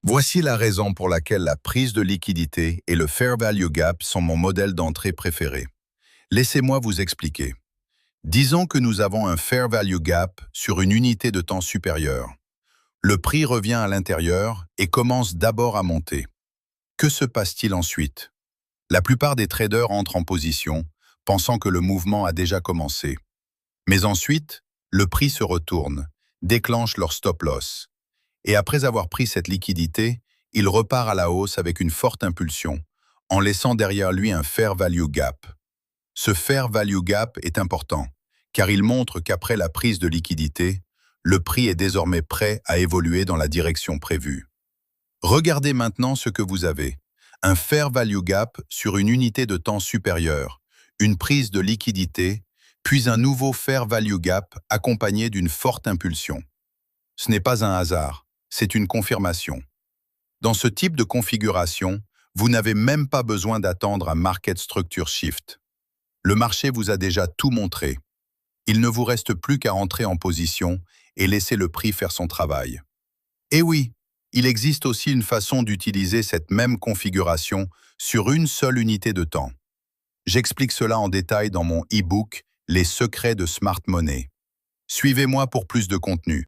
Voici la raison pour laquelle la prise de liquidité et le Fair Value Gap sont mon modèle d'entrée préféré. Laissez-moi vous expliquer. Disons que nous avons un Fair Value Gap sur une unité de temps supérieure. Le prix revient à l'intérieur et commence d'abord à monter. Que se passe-t-il ensuite? La plupart des traders entrent en position, pensant que le mouvement a déjà commencé. Mais ensuite, le prix se retourne, déclenche leur stop loss. Et après avoir pris cette liquidité, il repart à la hausse avec une forte impulsion, en laissant derrière lui un Fair Value Gap. Ce Fair Value Gap est important, car il montre qu'après la prise de liquidité, le prix est désormais prêt à évoluer dans la direction prévue. Regardez maintenant ce que vous avez. Un Fair Value Gap sur une unité de temps supérieure, une prise de liquidité, puis un nouveau Fair Value Gap accompagné d'une forte impulsion. Ce n'est pas un hasard, c'est une confirmation. Dans ce type de configuration, vous n'avez même pas besoin d'attendre un Market Structure Shift. Le marché vous a déjà tout montré. Il ne vous reste plus qu'à entrer en position et laisser le prix faire son travail. Et oui, il existe aussi une façon d'utiliser cette même configuration sur une seule unité de temps. J'explique cela en détail dans mon e-book « Les secrets de Smart Money ». Suivez-moi pour plus de contenu.